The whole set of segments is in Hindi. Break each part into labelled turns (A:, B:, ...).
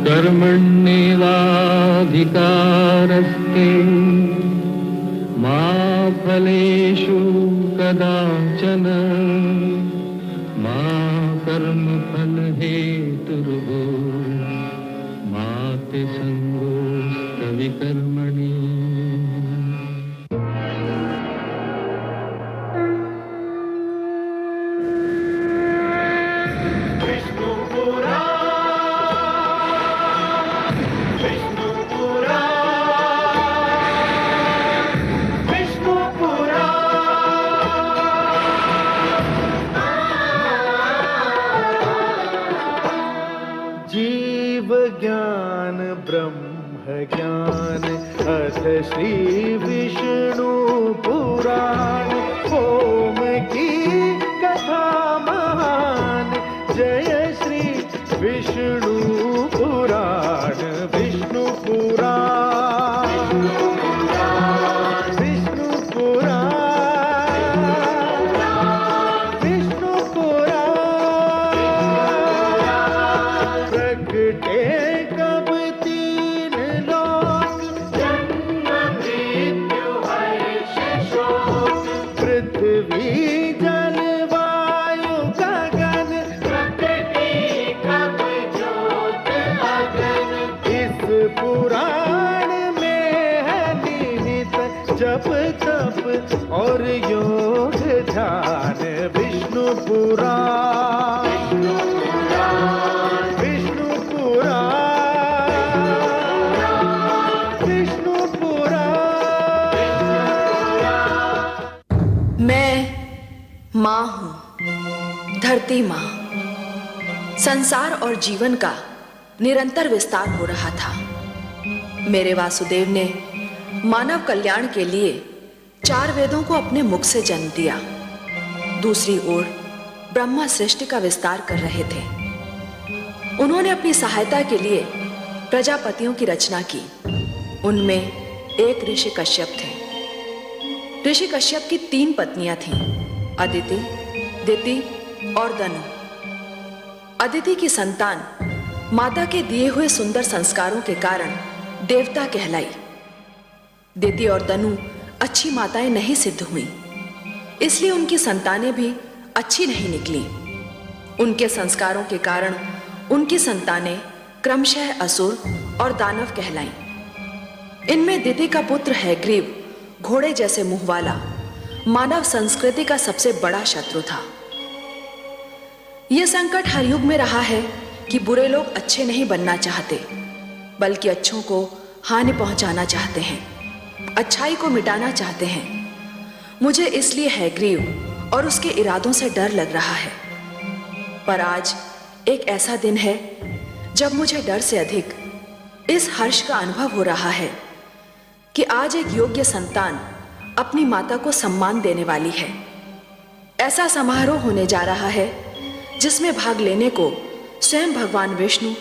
A: कर्मण्येवाधिकारस्ते मा फलेषु कदाचन मा कर्मफलहेतुर्भूः मा ते संगोऽस्त्वविकर्मणि।
B: ज्ञान ब्रह्म ज्ञान अथ श्री विष्णु पुराण ओम की कथा महान जय श्री विष्णु पुराण विष्णु पुराण विष्णु पुराण विष्णु पुराण प्रगटे जप तप और योग ध्यान विष्णु पुराण विष्णु पुराण विष्णु पुराण।
C: मैं माँ हूँ, धरती माँ। संसार और जीवन का निरंतर विस्तार हो रहा था। मेरे वासुदेव ने मानव कल्याण के लिए 4 वेदों को अपने मुख से जन्म दिया। दूसरी ओर ब्रह्मा सृष्टि का विस्तार कर रहे थे। उन्होंने अपनी सहायता के लिए प्रजापतियों की रचना की। उनमें एक ऋषि कश्यप थे। ऋषि कश्यप की 3 पत्नियां थीं, अदिति, दिति और दनु। अदिति की संतान माता के दिए हुए सुंदर संस्कारों के कारण देवता कहलाई। दिति और दनु अच्छी माताएं नहीं सिद्ध हुईं, इसलिए उनकी संतानें भी अच्छी नहीं निकली। उनके संस्कारों के कारण उनकी संतानें क्रमशः असुर और दानव कहलाईं। इनमें दिति का पुत्र हैग्रीव घोड़े जैसे मुंह वाला मानव संस्कृति का सबसे बड़ा शत्रु था। यह संकट हर युग में रहा है कि बुरे लोग अच्छे नहीं बनना चाहते, बल्कि अच्छों को हानि पहुंचाना चाहते हैं, अच्छाई को मिटाना चाहते हैं। मुझे इसलिए हैग्रीव और उसके इरादों से डर लग रहा है। पर आज एक ऐसा दिन है जब मुझे डर से अधिक इस हर्ष का अनुभव हो रहा है कि आज एक योग्य संतान अपनी माता को सम्मान देने वाली है। ऐसा समारोह होने जा रहा है जिसमें भाग लेने को स्वयं भगवान विष्णु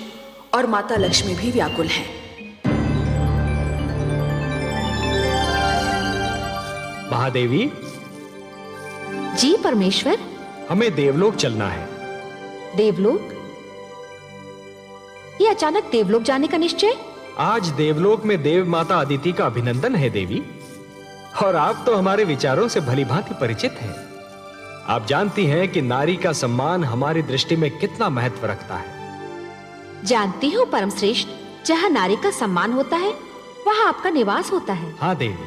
C: और माता लक्ष्मी भी व्याकुल हैं।
D: महादेवी
E: जी परमेश्वर,
D: हमें देवलोक चलना है।
E: देवलोक? ये अचानक देवलोक जाने का निश्चय?
D: आज देवलोक में देव माता अदिति का अभिनंदन है देवी, और आप तो हमारे विचारों से भलीभांति परिचित हैं। आप जानती हैं कि नारी का सम्मान हमारी दृष्टि में कितना महत्व रखता है।
E: जानती हूँ परम श्रेष्ठ, जहाँ नारी का सम्मान होता है वहाँ आपका निवास होता है।
D: हाँ देवी,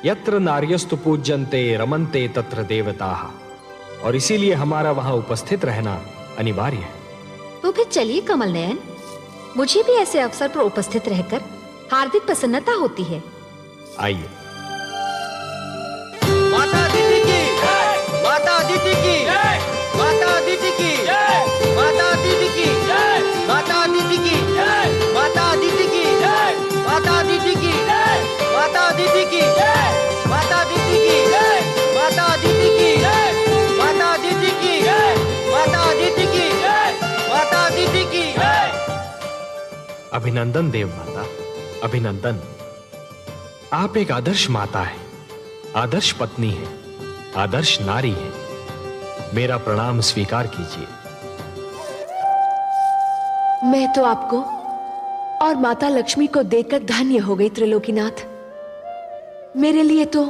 D: यत्र नार्यस्तु पूज्यन्ते रमन्ते तत्र देवताः, और इसीलिए हमारा वहाँ उपस्थित रहना अनिवार्य है।
E: तो फिर चलिए कमल नयन, मुझे भी ऐसे अवसर पर उपस्थित रहकर हार्दिक प्रसन्नता होती है।
D: आइए।
F: माता अदिति की, माता अदिति की, माता अदिति की, माता अदिति की, माता अदिति की, माता अदिति की, माता अदिति की, माता अदिति की, माता अदिति की, माता अदिति की, माता अदिति की, माता अदिति की, माता अदिति की।
D: अभिनंदन देव माता, अभिनंदन। आप एक आदर्श माता है, आदर्श पत्नी है, आदर्श नारी है। मेरा प्रणाम स्वीकार कीजिए।
C: मैं तो आपको और माता लक्ष्मी को देखकर धन्य हो गई त्रिलोकीनाथ। मेरे लिए तो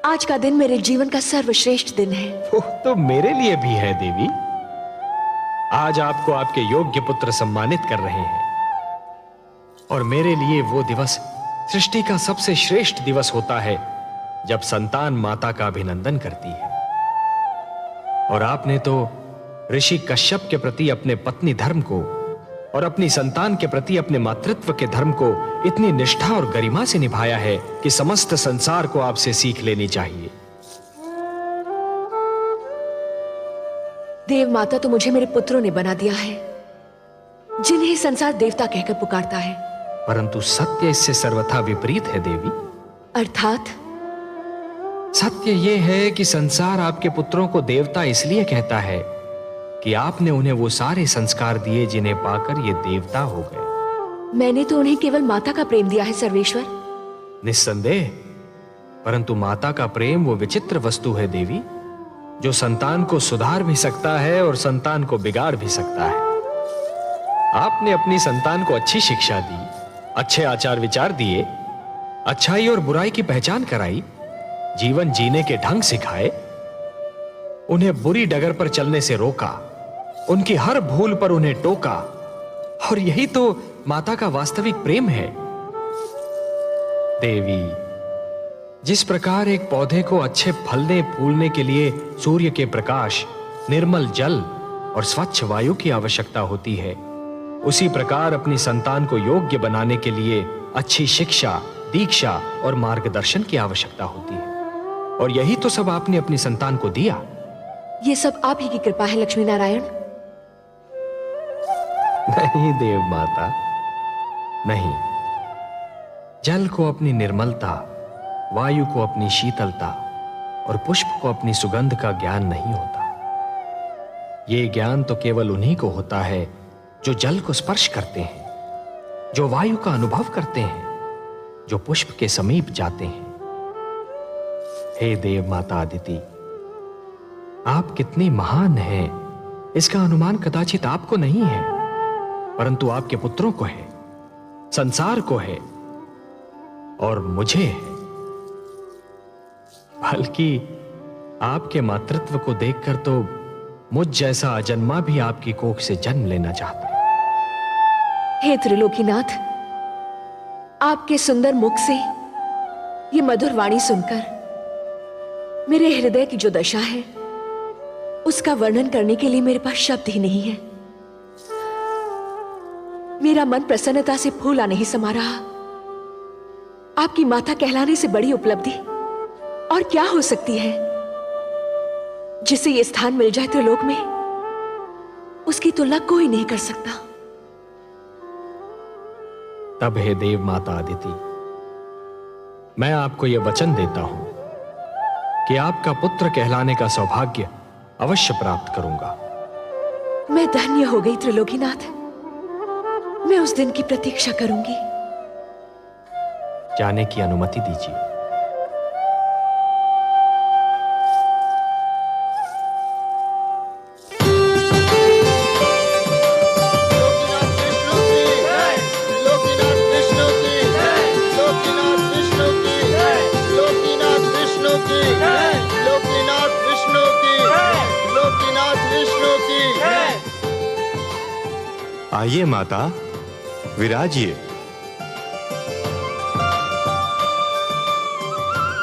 C: आज का दिन मेरे जीवन का सर्वश्रेष्ठ दिन है।
D: वो तो मेरे लिए भी है देवी। आज आपको आपके योग्य पुत्र सम्मानित कर रहे हैं और मेरे लिए वो दिवस सृष्टि का सबसे श्रेष्ठ दिवस होता है जब संतान माता का अभिनंदन करती है। और आपने तो ऋषि कश्यप के प्रति अपने पत्नी धर्म को और अपनी संतान के प्रति अपने मातृत्व के धर्म को इतनी निष्ठा और गरिमा से निभाया है कि समस्त संसार को आपसे सीख लेनी चाहिए।
C: देव माता तो मुझे मेरे पुत्रों ने बना दिया है, जिन्हें संसार देवता कहकर पुकारता है।
D: परंतु सत्य इससे सर्वथा विपरीत है देवी।
C: अर्थात?
D: सत्य यह है कि संसार आपके पुत्रों को देवता इसलिए कहता है कि आपने उन्हें वो सारे संस्कार दिए जिन्हें पाकर ये देवता हो गए।
C: मैंने तो उन्हें केवल माता का प्रेम दिया है सर्वेश्वर।
D: निस्संदेह, परंतु माता का प्रेम वो विचित्र वस्तु है देवी, जो संतान को सुधार भी सकता है और संतान को बिगाड़ भी सकता है। आपने अपनी संतान को अच्छी शिक्षा दी, अच्छे आचार विचार दिए, अच्छाई और बुराई की पहचान कराई, जीवन जीने के ढंग सिखाए, उन्हें बुरी डगर पर चलने से रोका, उनकी हर भूल पर उन्हें टोका। और यही तो माता का वास्तविक प्रेम है। देवी, जिस प्रकार एक पौधे को अच्छे फलने फूलने के लिए सूर्य के प्रकाश, निर्मल जल और स्वच्छ वायु की आवश्यकता होती है, उसी प्रकार अपनी संतान को योग्य बनाने के लिए अच्छी शिक्षा, दीक्षा और मार्गदर्शन की आवश्यकता होती है। और यही तो सब आपने अपनी संतान को दिया।
C: ये सब आप ही की कृपा है लक्ष्मी नारायण।
D: नहीं देव माता, नहीं। जल को अपनी निर्मलता, वायु को अपनी शीतलता और पुष्प को अपनी सुगंध का ज्ञान नहीं होता। ये ज्ञान तो केवल उन्हीं को होता है जो जल को स्पर्श करते हैं, जो वायु का अनुभव करते हैं, जो पुष्प के समीप जाते हैं। हे देव माता अदिति, आप कितनी महान हैं इसका अनुमान कदाचित आपको नहीं है, परंतु आपके पुत्रों को है, संसार को है और मुझे है। बल्कि आपके मातृत्व को देखकर तो मुझ जैसा अजन्मा भी आपकी कोख से जन्म लेना चाहता है।
C: हे त्रिलोकीनाथ, आपके सुंदर मुख से ये मधुर वाणी सुनकर मेरे हृदय की जो दशा है उसका वर्णन करने के लिए मेरे पास शब्द ही नहीं है। मेरा मन प्रसन्नता से फूला नहीं समा रहा। आपकी माता कहलाने से बड़ी उपलब्धि और क्या हो सकती है? जिसे ये स्थान मिल जाए त्रिलोक में, उसकी तुलना कोई नहीं कर सकता।
D: तब हे देव माता अदिति, मैं आपको यह वचन देता हूं कि आपका पुत्र कहलाने का सौभाग्य अवश्य प्राप्त करूंगा।
C: मैं धन्य हो गई त्रिलोकीनाथ। मैं उस दिन की प्रतीक्षा करूंगी।
D: जाने की अनुमति दीजिए।
G: आइए माता, विराजिए।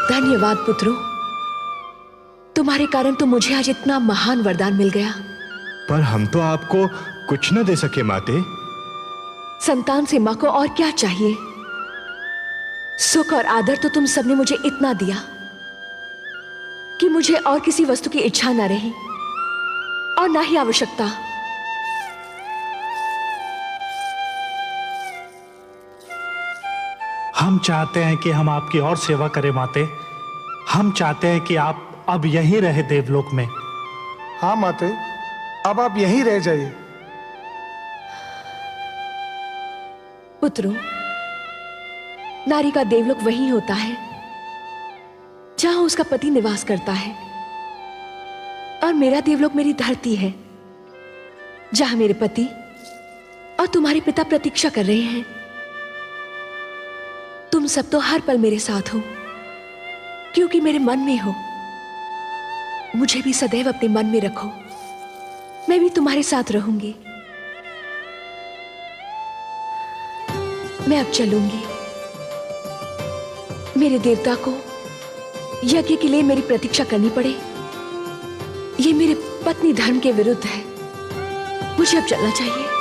C: धन्यवाद पुत्रों, तुम्हारे कारण तो मुझे आज इतना महान वरदान मिल गया।
G: पर हम तो आपको कुछ न दे सके माते।
C: संतान से मां को और क्या चाहिए? सुख और आदर तो तुम सबने मुझे इतना दिया कि मुझे और किसी वस्तु की इच्छा न रही और ना ही आवश्यकता।
B: हम चाहते हैं कि हम आपकी और सेवा करें माते। हम चाहते हैं कि आप अब यहीं रहे देवलोक में।
H: हाँ माते, अब आप यहीं रह जाइए।
C: पुत्रों, नारी का देवलोक वही होता है जहां उसका पति निवास करता है, और मेरा देवलोक मेरी धरती है जहां मेरे पति और तुम्हारे पिता प्रतीक्षा कर रहे हैं। तुम सब तो हर पल मेरे साथ हो, क्योंकि मेरे मन में हो। मुझे भी सदैव अपने मन में रखो, मैं भी तुम्हारे साथ रहूंगी। मैं अब चलूंगी। मेरे देवता को यज्ञ के लिए मेरी प्रतीक्षा करनी पड़े, ये मेरे पत्नी धर्म के विरुद्ध है। मुझे अब चलना चाहिए।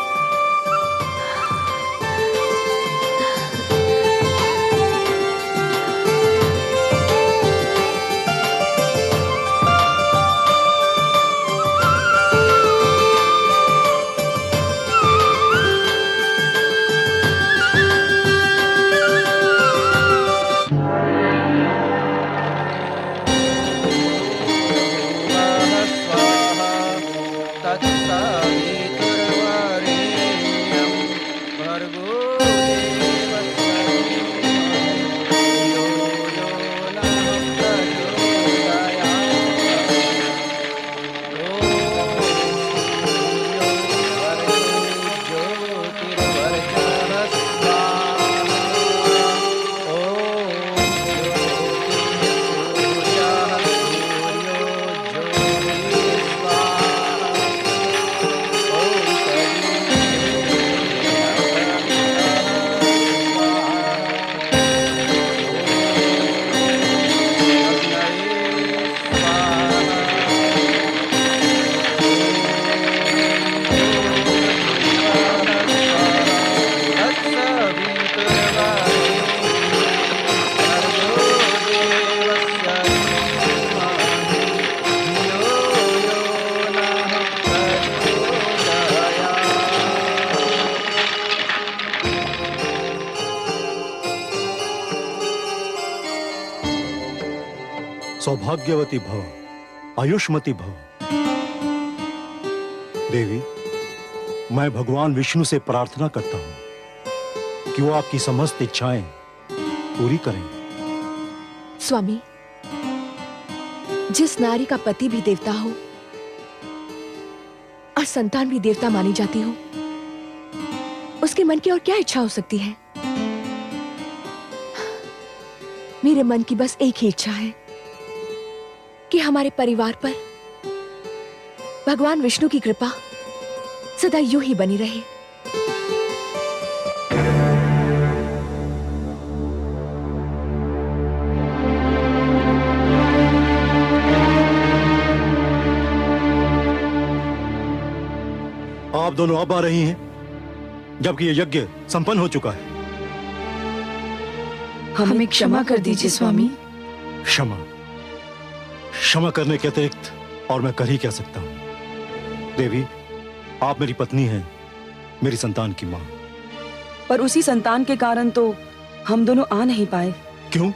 I: सौभाग्यवती भव, आयुष्मती भव। देवी, मैं भगवान विष्णु से प्रार्थना करता हूं कि वो आपकी समस्त इच्छाएं पूरी करें।
C: स्वामी, जिस नारी का पति भी देवता हो और संतान भी देवता मानी जाती हो, उसके मन की और क्या इच्छा हो सकती है? मेरे मन की बस एक ही इच्छा है कि हमारे परिवार पर भगवान विष्णु की कृपा सदा यूं ही बनी रहे।
I: आप दोनों अब आ रही हैं, जबकि यह यज्ञ संपन्न हो चुका है।
C: हमें क्षमा कर दीजिए स्वामी।
I: क्षमा क्षमा करने के अतिरिक्त और मैं कर ही क्या सकता हूं। देवी, आप मेरी पत्नी हैं, मेरी संतान की मां।
J: पर उसी संतान के कारण तो हम दोनों आ नहीं पाए।
I: क्यों?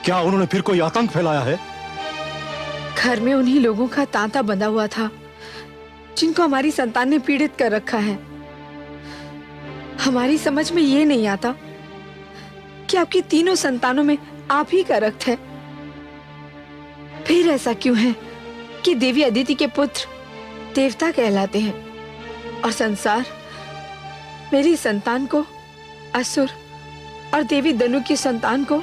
I: क्या उन्होंने फिर कोई आतंक फैलाया है?
C: घर में उन्हीं लोगों का तांता बंधा हुआ था जिनको हमारी संतान ने पीड़ित कर रखा है। हमारी समझ में ये नहीं आता कि आपकी तीनों संतानों में आप ही का रक्त है। फिर ऐसा क्यों है कि देवी अदिति के पुत्र देवता कहलाते हैं और संसार मेरी संतान को असुर और देवी दनु की संतान को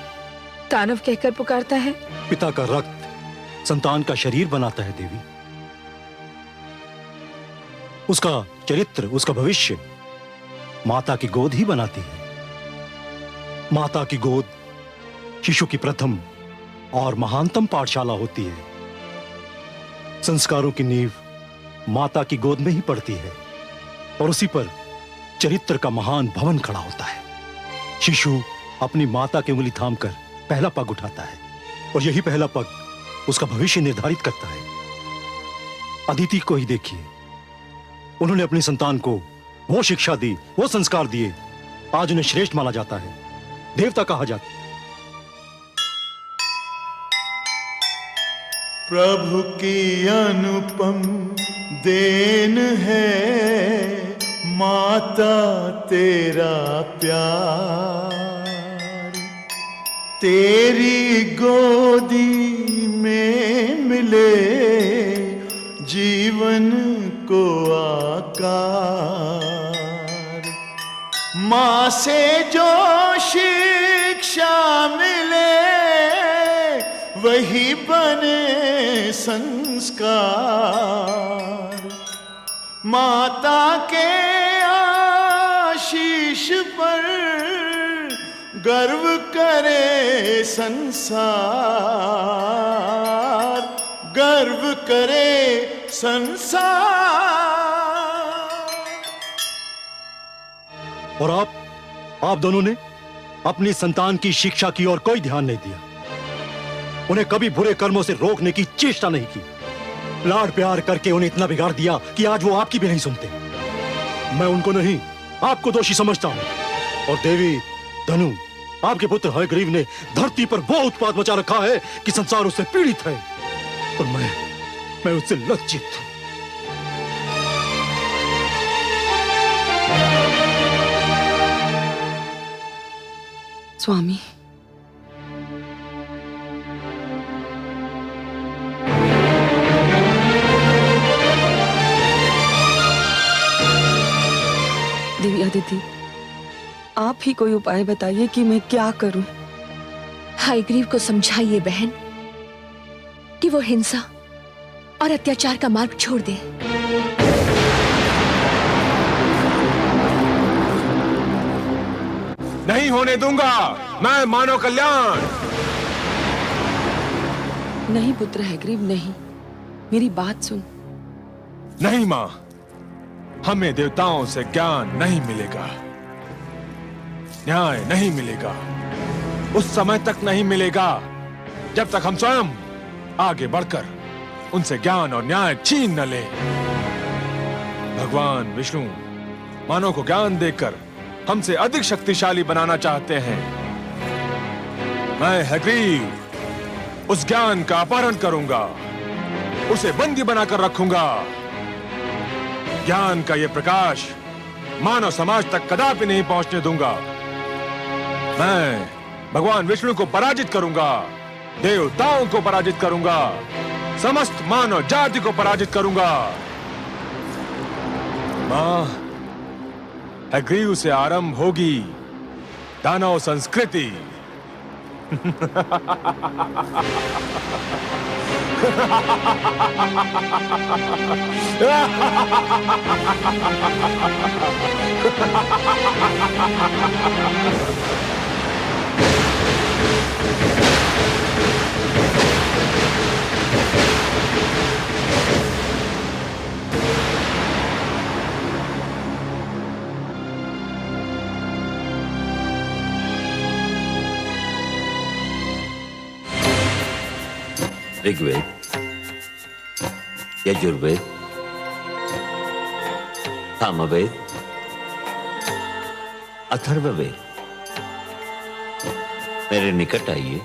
C: दानव कहकर पुकारता है?
I: पिता का रक्त संतान का शरीर बनाता है देवी। उसका चरित्र, उसका भविष्य माता की गोद ही बनाती है। माता की गोद शिशु की प्रथम और महानतम पाठशाला होती है। संस्कारों की नींव माता की गोद में ही पड़ती है और उसी पर चरित्र का महान भवन खड़ा होता है। शिशु अपनी माता की उंगली थामकर पहला पग उठाता है और यही पहला पग उसका भविष्य निर्धारित करता है। अदिति को ही देखिए, उन्होंने अपनी संतान को वो शिक्षा दी, वो संस्कार दिए, आज उन्हें श्रेष्ठ माना जाता है, देवता कहा जाता है।
K: प्रभु की अनुपम देन है माता तेरा प्यार, तेरी गोदी में मिले जीवन को आकार। माँ से जो शिक्षा मिले वही बने संस्कार। माता के आशीष पर गर्व करे संसार, गर्व करे संसार।
I: और आप दोनों ने अपनी संतान की शिक्षा की ओर कोई ध्यान नहीं दिया, उन्हें कभी बुरे कर्मों से रोकने की चेष्टा नहीं की। लाड प्यार करके उन्हें इतना बिगाड़ दिया कि आज वो आपकी भी नहीं सुनते। मैं उनको नहीं, आपको दोषी समझता हूं। और देवी धनु, आपके पुत्र हयग्रीव ने धरती पर वो उत्पात मचा रखा है कि संसार उससे पीड़ित है, और मैं उससे लज्जित हूं।
J: स्वामी, देवी अदिति, आप ही कोई उपाय बताइए कि मैं क्या करूं।
C: हयग्रीव को समझाइए बहन कि वो हिंसा और अत्याचार का मार्ग छोड़ दे।
D: नहीं होने दूंगा मैं मानव कल्याण।
J: नहीं पुत्र हयग्रीव, नहीं, मेरी बात सुन।
D: नहीं मां, हमें देवताओं से ज्ञान नहीं मिलेगा, न्याय नहीं मिलेगा, उस समय तक नहीं मिलेगा जब तक हम स्वयं आगे बढ़कर उनसे ज्ञान और न्याय छीन न लें। भगवान विष्णु मानव को ज्ञान देकर हमसे अधिक शक्तिशाली बनाना चाहते हैं। मैं हयग्रीव उस ज्ञान का अपहरण करूंगा, उसे बंदी बनाकर रखूंगा। ज्ञान का यह प्रकाश मानव समाज तक कदापि नहीं पहुंचने दूंगा। मैं भगवान विष्णु को पराजित करूंगा, देवताओं को पराजित करूंगा, समस्त मानव जाति को पराजित करूंगा। मां, हयग्रीव से आरंभ होगी दानव संस्कृति।
L: ऋग्वेद, यजुर्वेद, सामवेद, अथर्ववेद, मेरे निकट आइए।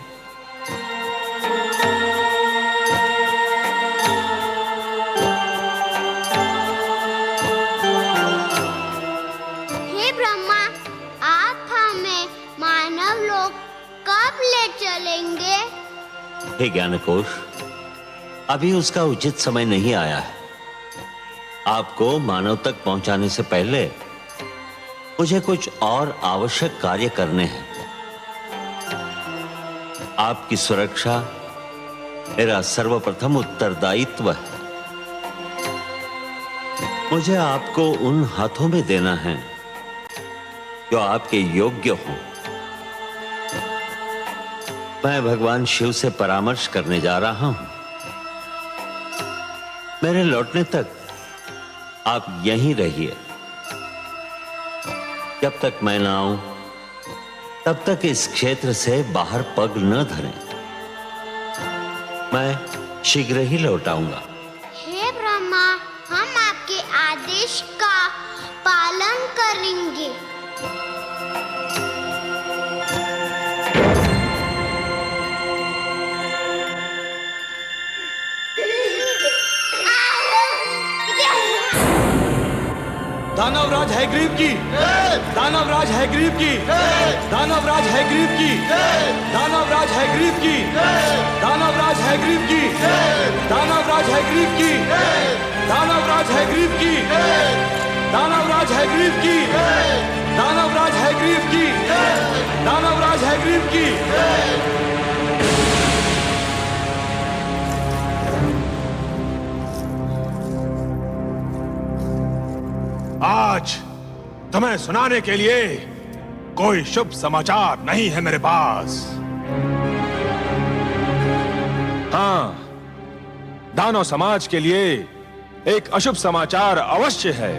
M: हे ब्रह्मा, आप हमें मानव लोक कब ले चलेंगे?
L: हे ज्ञानकोश, अभी उसका उचित समय नहीं आया है। आपको मानव तक पहुंचाने से पहले मुझे कुछ और आवश्यक कार्य करने हैं। आपकी सुरक्षा मेरा सर्वप्रथम उत्तरदायित्व है। मुझे आपको उन हाथों में देना है जो आपके योग्य हों। मैं भगवान शिव से परामर्श करने जा रहा हूं। मेरे लौटने तक आप यहीं रहिए। जब तक मैं ना आऊं तब तक इस क्षेत्र से बाहर पग न धरें। मैं शीघ्र ही लौट आऊंगा।
M: हे ब्रह्मा, हम आपके आदेश का पालन करेंगे।
N: दानवराज हयग्रीव की, दानवराज हयग्रीव की, दानवराज हयग्रीव की, दानवराज हयग्रीव की, दानवराज हयग्रीव की, दानवराज हयग्रीव की, दानवराज हयग्रीव की, दानवराज हयग्रीव की, दानवराज हैग्रीव की, दानवराज हैग्रीव की।
G: आज तुम्हें सुनाने के लिए कोई शुभ समाचार नहीं है मेरे पास। हाँ, दानव समाज के लिए एक अशुभ समाचार अवश्य है।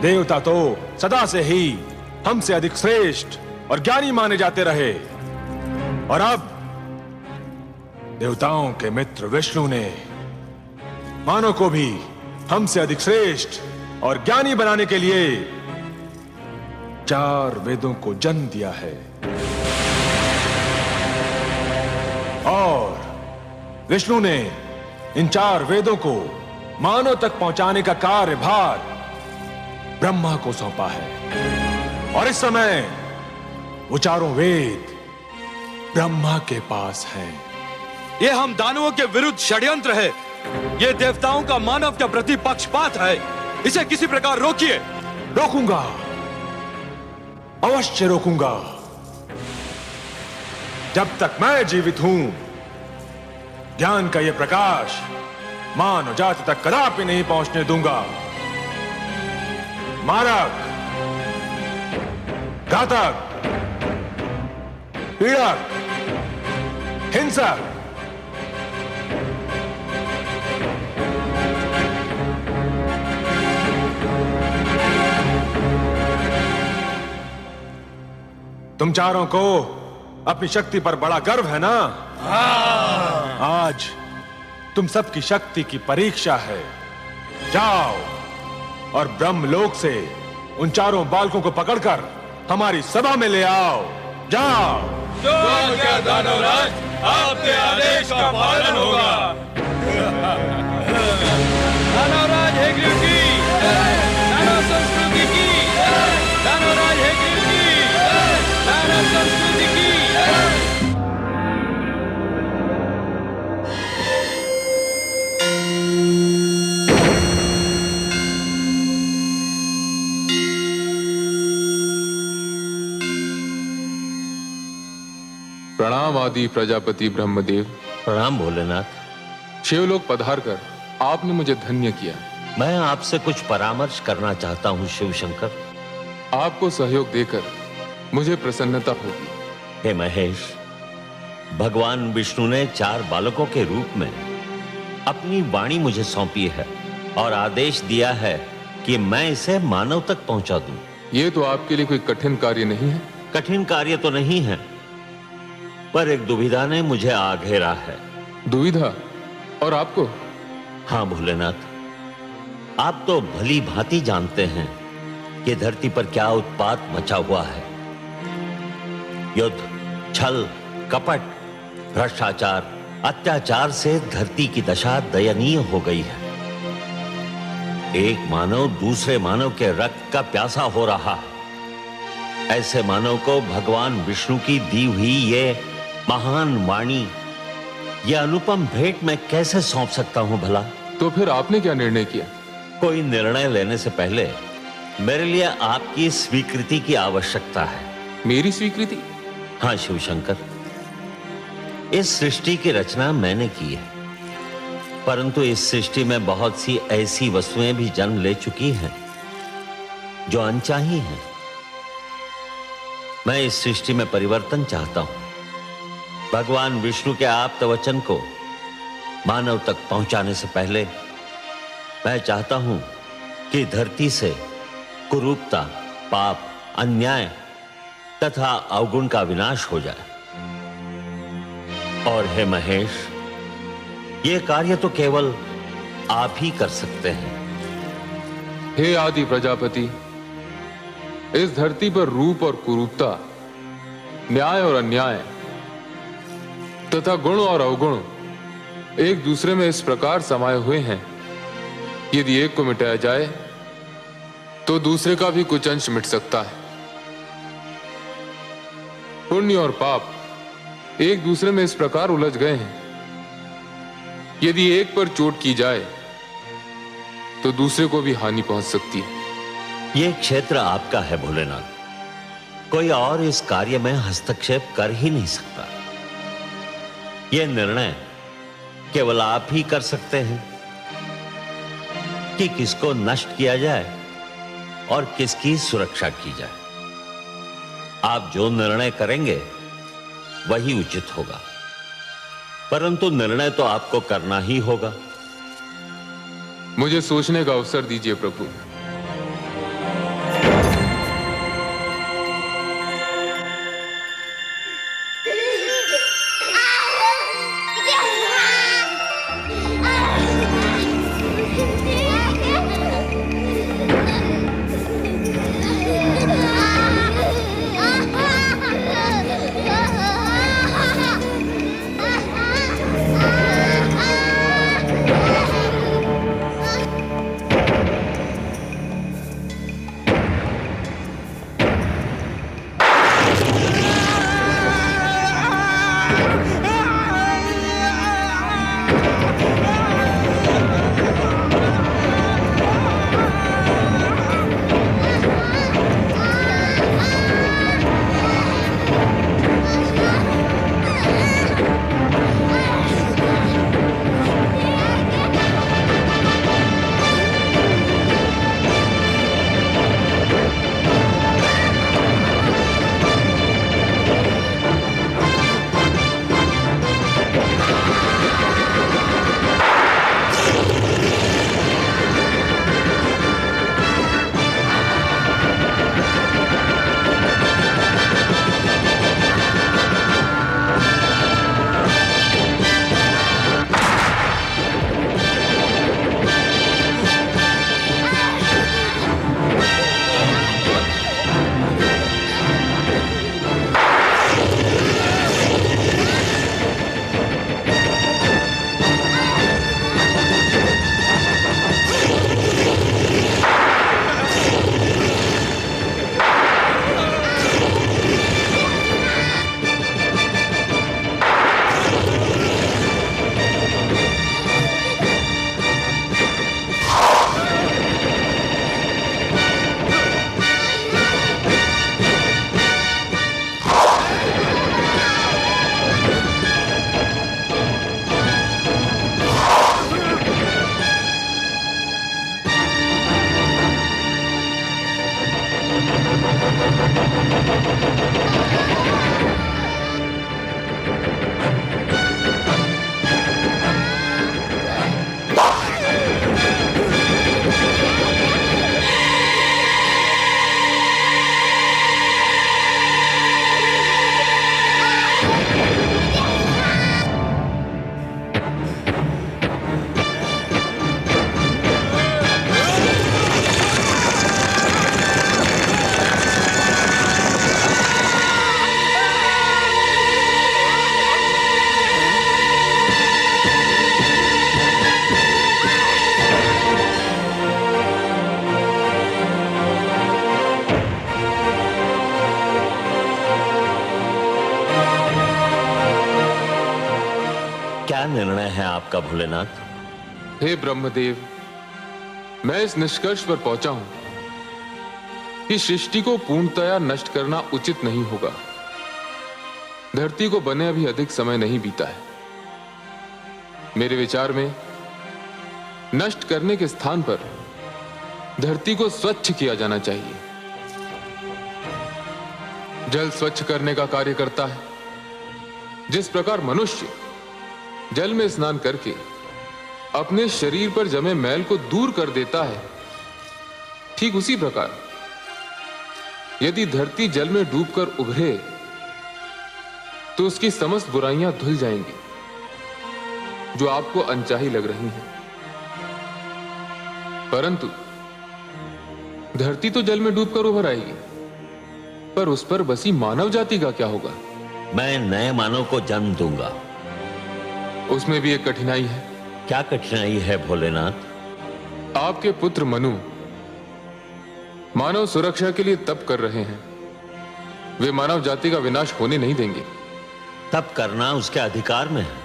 G: देवता तो सदा से ही हमसे अधिक श्रेष्ठ और ज्ञानी माने जाते रहे, और अब देवताओं के मित्र विष्णु ने मानव को भी हमसे अधिक श्रेष्ठ और ज्ञानी बनाने के लिए 4 वेदों को जन्म दिया है। और विष्णु ने इन 4 वेदों को मानव तक पहुंचाने का कार्यभार ब्रह्मा को सौंपा है, और इस समय वो 4 वेद ब्रह्मा के पास हैं।
N: ये हम दानवों के विरुद्ध षड्यंत्र है। ये देवताओं का मानव के प्रति पक्षपात है। इसे किसी प्रकार रोकिए।
G: रोकूंगा, अवश्य रोकूंगा। जब तक मैं जीवित हूं, ज्ञान का यह प्रकाश मानव जाति तक कदापि नहीं पहुंचने दूंगा। मारक, घातक, पीड़क, हिंसक, तुम चारों को अपनी शक्ति पर बड़ा गर्व है ना? आज तुम सबकी शक्ति की परीक्षा है। जाओ और ब्रह्मलोक से उन 4 बालकों को पकड़कर हमारी सभा में ले आओ। जाओ।
N: जो आज्ञा दानवराज, आपके आदेश का पालन होगा। दानवराज हैग्रीव की, दानव संस्कृति की, दानवराज हैग्रीव की, दानव संस्कृति की।
O: प्रणाम आदि प्रजापति ब्रह्मदेव।
L: प्रणाम भोलेनाथ।
O: शिवलोक पधार कर आपने मुझे धन्य किया।
L: मैं आपसे कुछ परामर्श करना चाहता हूँ शिव शंकर।
O: आपको सहयोग देकर मुझे प्रसन्नता होगी।
L: हे महेश, भगवान विष्णु ने 4 बालकों के रूप में अपनी वाणी मुझे सौंपी है और आदेश दिया है कि मैं इसे मानव तक पहुंचा दूं।
O: ये तो आपके लिए कोई कठिन कार्य नहीं है।
L: कठिन कार्य तो नहीं है, पर एक दुविधा ने मुझे आ घेरा है।
O: दुविधा? और आपको?
L: हाँ भोलेनाथ, आप तो भली भांति जानते हैं कि धरती पर क्या उत्पात मचा हुआ है। युद्ध, छल, कपट, भ्रष्टाचार, अत्याचार से धरती की दशा दयनीय हो गई है। एक मानव दूसरे मानव के रक्त का प्यासा हो रहा है। ऐसे मानव को भगवान विष्णु की दी हुई ये महान वाणी, यह अनुपम भेंट मैं कैसे सौंप सकता हूं भला?
O: तो फिर आपने क्या निर्णय किया?
L: कोई निर्णय लेने से पहले मेरे लिए आपकी स्वीकृति की आवश्यकता है।
O: मेरी स्वीकृति?
L: हाँ शिव शंकर, इस सृष्टि की रचना मैंने की है, परंतु इस सृष्टि में बहुत सी ऐसी वस्तुएं भी जन्म ले चुकी हैं जो अनचाही हैं। मैं इस सृष्टि में परिवर्तन चाहता हूं। भगवान विष्णु के आप्त वचन को मानव तक पहुंचाने से पहले मैं चाहता हूं कि धरती से कुरूपता, पाप, अन्याय तथा अवगुण का विनाश हो जाए। और हे महेश, यह कार्य तो केवल आप ही कर सकते हैं।
O: हे आदि प्रजापति, इस धरती पर रूप और कुरूपता, न्याय और अन्याय तथा गुण और अवगुण एक दूसरे में इस प्रकार समाये हुए हैं, यदि एक को मिटाया जाए तो दूसरे का भी कुछ अंश मिट सकता है। पुण्य और पाप एक दूसरे में इस प्रकार उलझ गए हैं, यदि एक पर चोट की जाए तो दूसरे को भी हानि पहुंच सकती है।
L: यह क्षेत्र आपका है भोलेनाथ, कोई और इस कार्य में हस्तक्षेप कर ही नहीं सकता। यह निर्णय केवल आप ही कर सकते हैं कि किसको नष्ट किया जाए और किसकी सुरक्षा की जाए। आप जो निर्णय करेंगे वही उचित होगा, परंतु निर्णय तो आपको करना ही होगा।
O: मुझे सोचने का अवसर दीजिए प्रभु।
L: निर्णय है आपका भोलेनाथ?
O: हे ब्रह्मदेव, मैं इस निष्कर्ष पर पहुंचा हूं कि सृष्टि को पूर्णतया नष्ट करना उचित नहीं होगा। धरती को बने अभी अधिक समय नहीं बीता है। मेरे विचार में नष्ट करने के स्थान पर धरती को स्वच्छ किया जाना चाहिए। जल स्वच्छ करने का कार्य करता है। जिस प्रकार मनुष्य जल में स्नान करके अपने शरीर पर जमे मैल को दूर कर देता है, ठीक उसी प्रकार यदि धरती जल में डूबकर उभरे तो उसकी समस्त बुराइयां धुल जाएंगी जो आपको अनचाही लग रही हैं। परंतु धरती तो जल में डूबकर उभर आएगी, पर उस पर बसी मानव जाति का क्या होगा?
L: मैं नए मानव को जन्म दूंगा।
O: उसमें भी एक कठिनाई है।
L: क्या कठिनाई है भोलेनाथ?
O: आपके पुत्र मनु मानव सुरक्षा के लिए तप कर रहे हैं। वे मानव जाति का विनाश होने नहीं देंगे।
L: तप करना उसके अधिकार में है,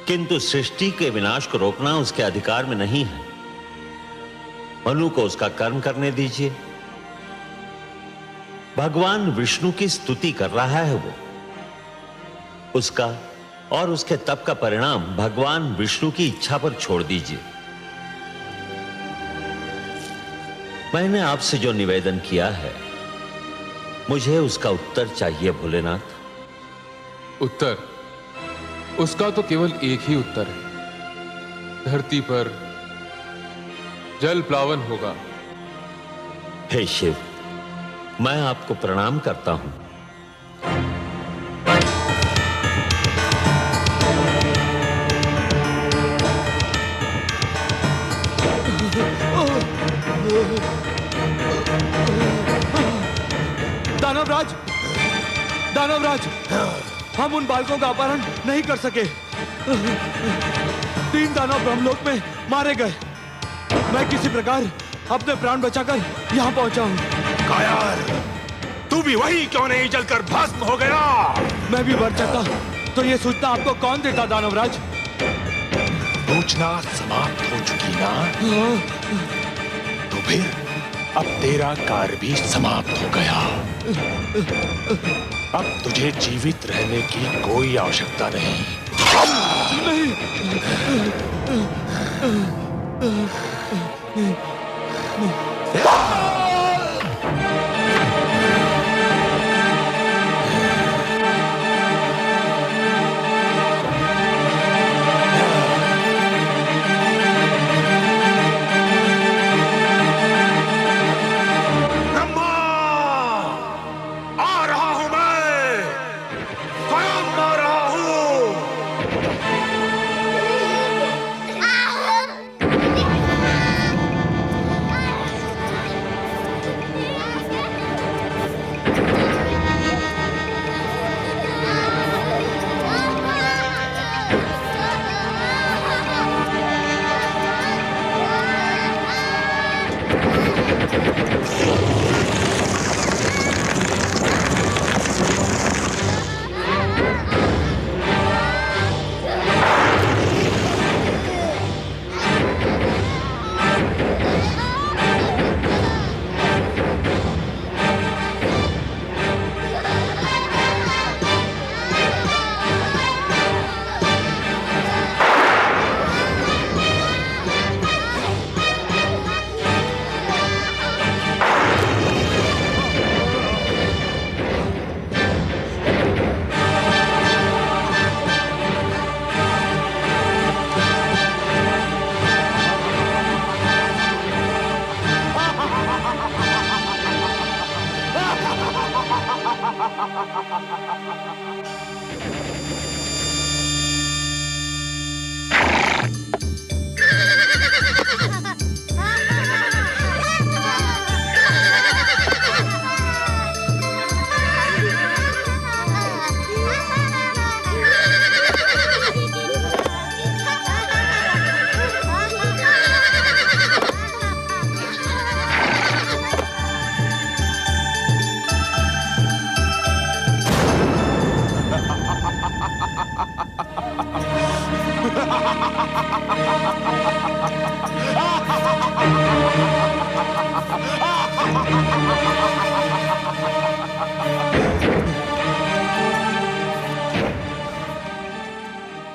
L: किंतु सृष्टि के विनाश को रोकना उसके अधिकार में नहीं है। मनु को उसका कर्म करने दीजिए। भगवान विष्णु की स्तुति कर रहा है वो। उसका और उसके तप का परिणाम भगवान विष्णु की इच्छा पर छोड़ दीजिए। मैंने आपसे जो निवेदन किया है, मुझे उसका उत्तर चाहिए भोलेनाथ।
O: उत्तर? उसका तो केवल एक ही उत्तर है। धरती पर जल प्लावन होगा।
L: हे शिव, मैं आपको प्रणाम करता हूं।
N: दानवराज, दानवराज, हम उन बालकों का अपहरण नहीं कर सके। 3 दानव ब्रह्मलोक में मारे गए। मैं किसी प्रकार अपने प्राण बचाकर यहाँ पहुंचा हूँ।
G: कायर, तू भी वही क्यों नहीं जलकर भस्म हो गया?
N: मैं भी मर जाता तो ये सूचना आपको कौन देता दानवराज?
G: सूचना समाप्त हो चुकी ना? तो फिर अब तेरा कार्य भी समाप्त हो गया। अब तुझे जीवित रहने की कोई आवश्यकता नहीं।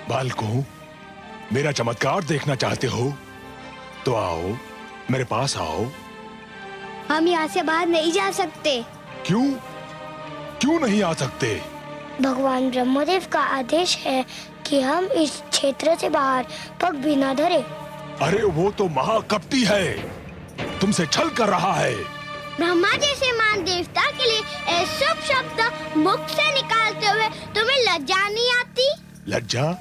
G: बालकों, मेरा चमत्कार देखना चाहते हो तो आओ, मेरे पास आओ।
M: हम यहाँ से बाहर नहीं जा सकते।
G: क्यों? क्यों नहीं आ सकते?
M: भगवान ब्रह्मदेव का आदेश है कि हम इस क्षेत्र से बाहर पग भी न धरे।
G: अरे वो तो महाकपटी है, तुमसे छल कर रहा है।
M: ब्रह्मा जैसे महान देवता के लिए अशुभ शब्द मुख से निकालते हुए तुम्हें लज्जा नहीं आती?
G: लज्जा?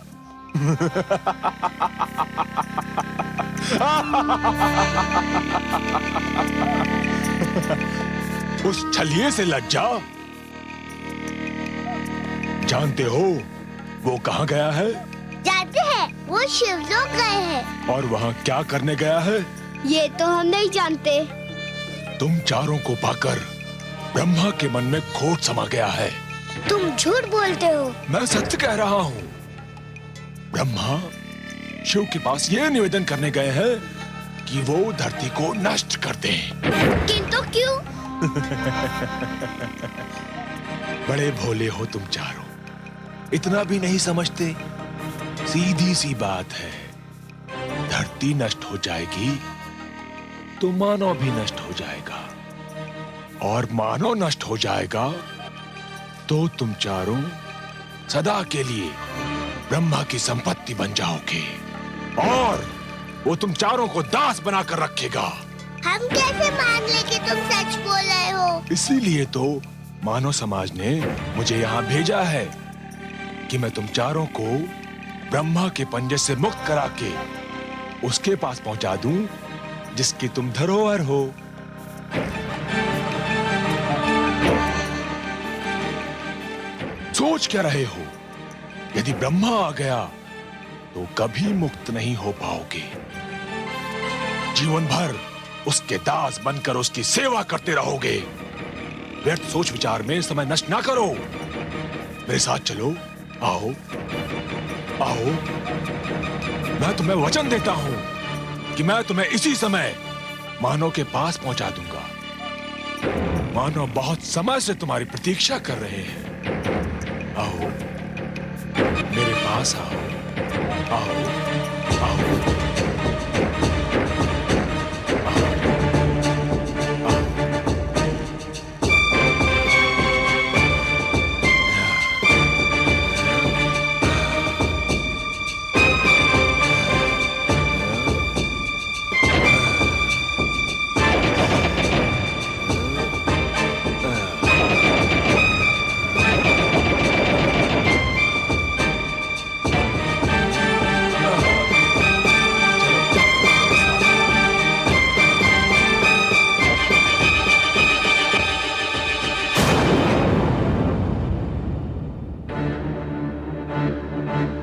G: उस छलिए से लज्जा? जानते हो वो कहाँ गया है?
M: जानते हैं, वो शिवलोक गए हैं।
G: और वहाँ क्या करने गया है?
M: ये तो हम नहीं जानते।
G: तुम चारों को पाकर ब्रह्मा के मन में खोट समा गया है।
M: तुम झूठ बोलते हो।
G: मैं सत्य कह रहा हूँ। ब्रह्मा शिव के पास ये निवेदन करने गए हैं कि वो धरती को नष्ट कर दें।
M: किंतु क्यों?
G: बड़े भोले हो तुम चारों, इतना भी नहीं समझते। सीधी सी बात है, धरती नष्ट हो जाएगी तो मानव भी नष्ट हो जाएगा, और मानव नष्ट हो जाएगा तो तुम चारों सदा के लिए ब्रह्मा की संपत्ति बन जाओगे, और वो तुम चारों को दास बनाकर रखेगा।
M: हम कैसे मान ले कि तुम सच बोल रहे हो?
G: इसीलिए तो मानव समाज ने मुझे यहाँ भेजा है कि मैं तुम चारों को ब्रह्मा के पंजे से मुक्त करा के उसके पास पहुंचा दूं जिसकी तुम धरोहर हो। सोच क्या रहे हो? यदि ब्रह्मा आ गया तो कभी मुक्त नहीं हो पाओगे। जीवन भर उसके दास बनकर उसकी सेवा करते रहोगे। व्यर्थ सोच विचार में समय नष्ट ना करो, मेरे साथ चलो। आओ आओ, मैं तुम्हें वचन देता हूं कि मैं तुम्हें इसी समय मानव के पास पहुंचा दूंगा। मानव बहुत समय से तुम्हारी प्रतीक्षा कर रहे हैं। आओ मेरे पास आओ, आओ आओ।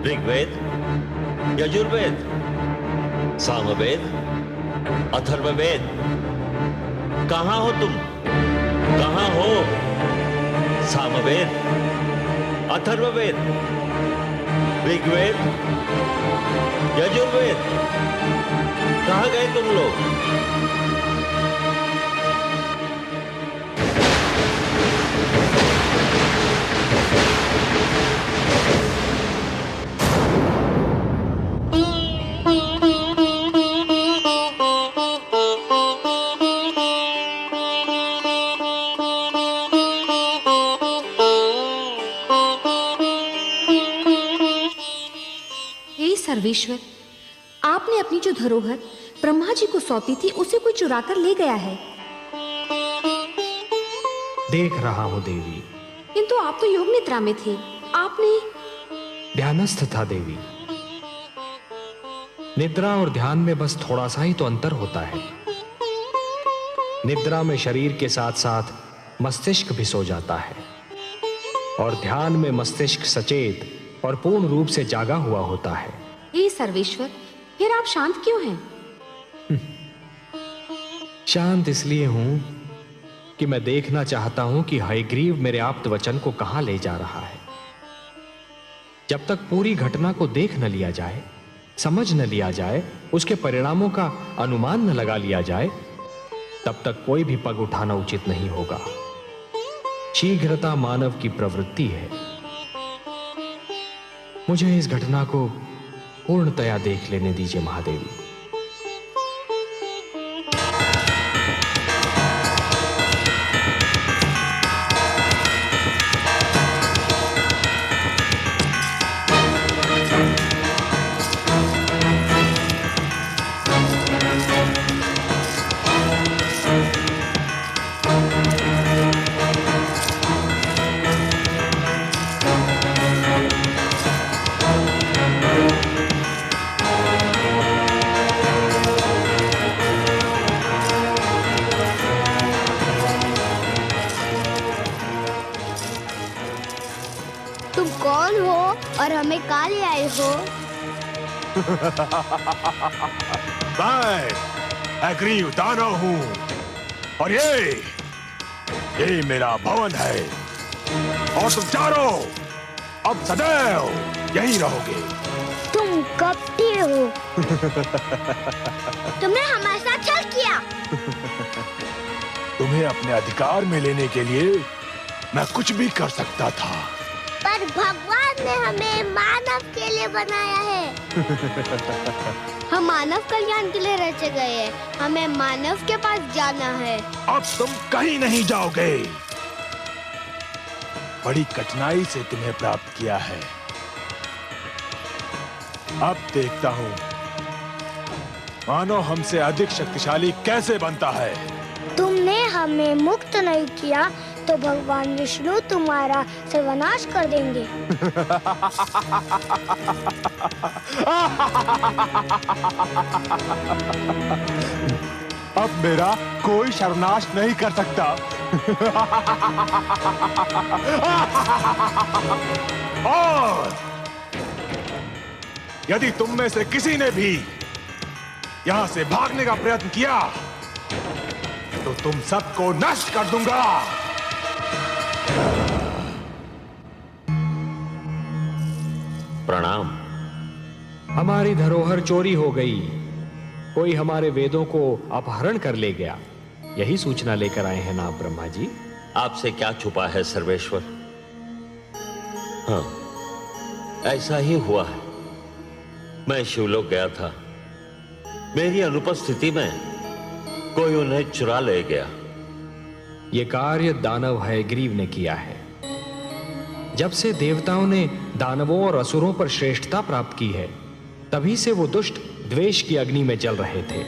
L: ऋग्वेद, यजुर्वेद, सामवेद, अथर्ववेद, कहां हो तुम? कहां हो? सामवेद, अथर्ववेद, ऋग्वेद, यजुर्वेद, कहां गए तुम लोग?
E: सर्वेश्वर, आपने अपनी जो धरोहर ब्रह्मा जी को सौंपी थी उसे कोई चुरा कर ले गया है।
D: देख रहा हूं देवी।
E: किंतु आप तो योग निद्रा में थे, आपने।
D: ध्यानस्थ था देवी। निद्रा और ध्यान में बस थोड़ा सा ही तो अंतर होता है। निद्रा में शरीर के साथ साथ मस्तिष्क भी सो जाता है, और ध्यान में मस्तिष्क सचेत और पूर्ण रूप से जागा हुआ होता है।
E: हे सर्वेश्वर, फिर आप शांत क्यों हैं?
D: शांत इसलिए हूं कि मैं देखना चाहता हूं कि हयग्रीव मेरे आप्त वचन को कहां ले जा रहा है। जब तक पूरी घटना को देख न लिया जाए, समझ न लिया जाए, उसके परिणामों का अनुमान न लगा लिया जाए, तब तक कोई भी पग उठाना उचित नहीं होगा। शीघ्रता मानव की प्रवृत्ति है। मुझे इस घटना को पूर्णतया देख लेने दीजिए महादेवी।
M: तुम कौन हो और हमें कहाँ ले आए हो?
G: मैं हयग्रीव दानव हूँ, और ये मेरा भवन है, और तुम चारों अब सदैव यहीं रहोगे।
M: तुम कपटी हो। तुमने हमारे साथ छल किया।
G: तुम्हें तुम्हें अपने अधिकार में लेने के लिए मैं कुछ भी कर सकता था,
M: पर भगवान ने हमें मानव के लिए बनाया है। हम मानव कल्याण के लिए रचे गए हैं। हमें मानव के पास जाना है।
G: अब तुम कहीं नहीं जाओगे। बड़ी कठिनाई से तुम्हें प्राप्त किया है। अब देखता हूं मानव हमसे अधिक शक्तिशाली कैसे बनता है।
M: तुमने हमें मुक्त नहीं किया तो भगवान विष्णु तुम्हारा सर्वनाश कर देंगे।
G: अब मेरा कोई सर्वनाश नहीं कर सकता। और यदि तुम में से किसी ने भी यहां से भागने का प्रयत्न किया तो तुम सबको नष्ट कर दूंगा।
L: प्रणाम।
D: हमारी धरोहर चोरी हो गई। कोई हमारे वेदों को अपहरण कर ले गया। यही सूचना लेकर आए हैं ना आप ब्रह्मा जी?
L: आपसे क्या छुपा है सर्वेश्वर? हाँ, ऐसा ही हुआ है। मैं शिवलोक गया था। मेरी अनुपस्थिति में कोई उन्हें चुरा ले गया।
D: यह कार्य दानव हयग्रीव ने किया है। जब से देवताओं ने दानवों और असुरों पर श्रेष्ठता प्राप्त की है, तभी से वो दुष्ट द्वेष की अग्नि में जल रहे थे।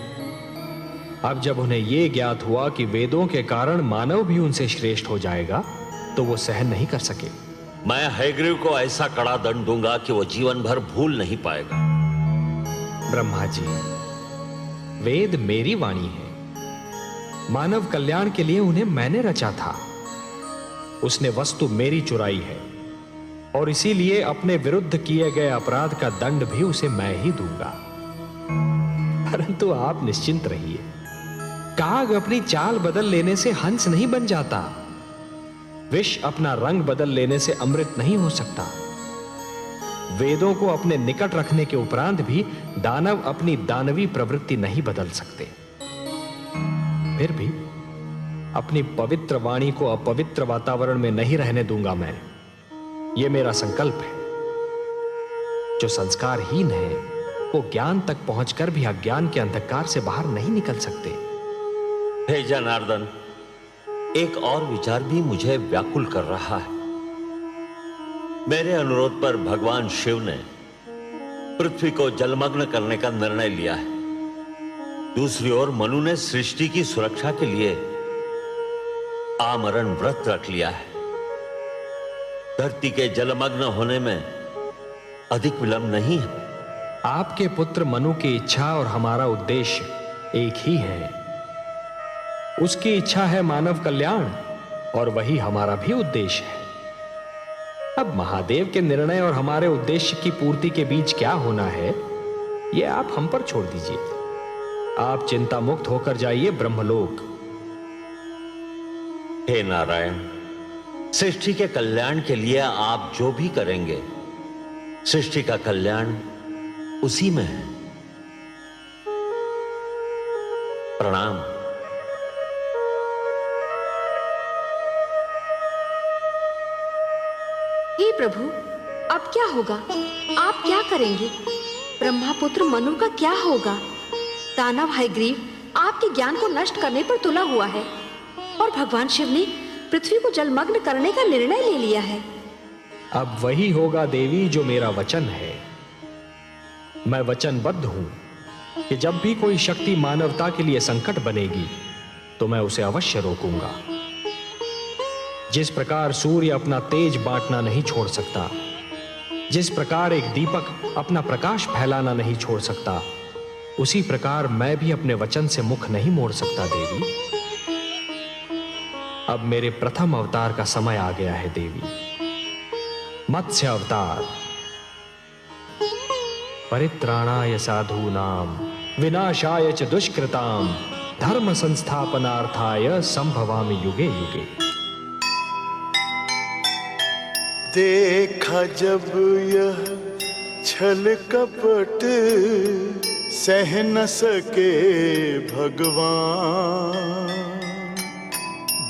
D: अब जब उन्हें यह ज्ञात हुआ कि वेदों के कारण मानव भी उनसे श्रेष्ठ हो जाएगा, तो वो सहन नहीं कर सके।
L: मैं हयग्रीव को ऐसा कड़ा दंड दूंगा कि वो जीवन भर भूल नहीं पाएगा।
D: ब्रह्मा जी, वेद मेरी वाणी है। मानव कल्याण के लिए उन्हें मैंने रचा था। उसने वस्तु मेरी चुराई है और इसीलिए अपने विरुद्ध किए गए अपराध का दंड भी उसे मैं ही दूंगा। परंतु आप निश्चिंत रहिए। काग अपनी चाल बदल लेने से हंस नहीं बन जाता। विष अपना रंग बदल लेने से अमृत नहीं हो सकता। वेदों को अपने निकट रखने के उपरांत भी दानव अपनी दानवी प्रवृत्ति नहीं बदल सकते। फिर भी अपनी पवित्र वाणी को अपवित्र वातावरण में नहीं रहने दूंगा मैं। यह मेरा संकल्प है। जो संस्कारहीन है वो ज्ञान तक पहुंचकर भी अज्ञान के अंधकार से बाहर नहीं निकल सकते।
L: हे जनार्दन, एक और विचार भी मुझे व्याकुल कर रहा है। मेरे अनुरोध पर भगवान शिव ने पृथ्वी को जलमग्न करने का निर्णय लिया है। दूसरी ओर मनु ने सृष्टि की सुरक्षा के लिए आमरण व्रत रख लिया है। धरती के जलमग्न होने में अधिक विलंब नहीं है।
D: आपके पुत्र मनु की इच्छा और हमारा उद्देश्य एक ही है। उसकी इच्छा है मानव कल्याण और वही हमारा भी उद्देश्य है। अब महादेव के निर्णय और हमारे उद्देश्य की पूर्ति के बीच क्या होना है, यह आप हम पर छोड़ दीजिए। आप चिंता मुक्त होकर जाइए ब्रह्मलोक।
L: हे नारायण, सृष्टि के कल्याण के लिए आप जो भी करेंगे, सृष्टि का कल्याण उसी में है। प्रणाम।
E: हे प्रभु, अब क्या होगा? आप क्या करेंगे? ब्रह्मापुत्र मनु का क्या होगा? दानव हयग्रीव आपके ज्ञान को नष्ट करने पर तुला हुआ है और भगवान शिव ने पृथ्वी को जलमग्न करने का निर्णय ले लिया है।
D: अब वही होगा देवी जो मेरा वचन है। मैं वचनबद्ध हूं कि जब भी कोई शक्ति मानवता के लिए संकट बनेगी तो मैं उसे अवश्य रोकूंगा। जिस प्रकार सूर्य अपना तेज बांटना नहीं छोड़ सकता, जिस प्रकार एक दीपक अपना प्रकाश फैलाना नहीं छोड़ सकता, उसी प्रकार मैं भी अपने वचन से मुख नहीं मोड़ सकता देवी। अब मेरे प्रथम अवतार का समय आ गया है देवी। मत्स्य अवतार। परित्राणाय साधूनां विनाशाय च दुष्कृतां धर्म संस्थापनार्थाय संभवामि युगे युगे।
K: देखा जब यह छल कपट सह न सके भगवान,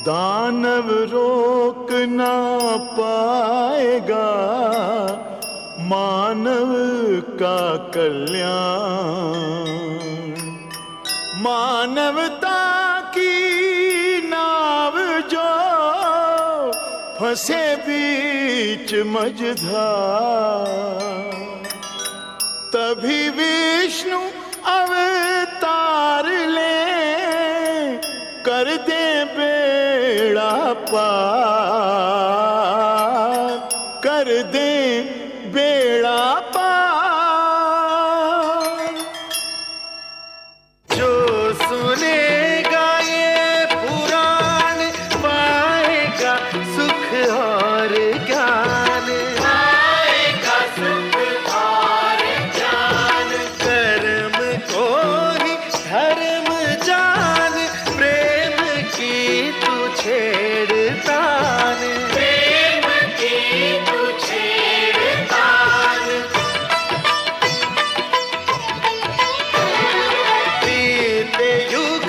K: दानव रोक ना पाएगा मानव का कल्याण। मानवता की नाव जो फंसे बीच मझधार, तभी विष्णु अवतार ले कर दे बेड़ा पार, कर दे बेड़ा पार। जो सुनेगा ये पुराण पाएगा सुख और ज्ञान, पाएगा सुख और ज्ञान। कर्म को ही धर्म जान, प्रेम की तू छेड़तान, प्रेम की तू छेड़तान। बीते युग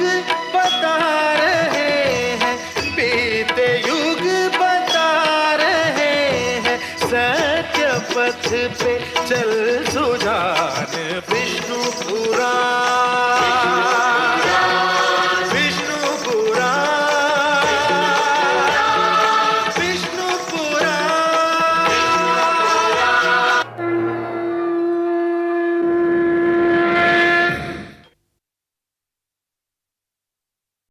K: बता रहे हैं, बीते युग बता रहे हैं, सत्य पथ पे चल सुजान। विष्णु पुराण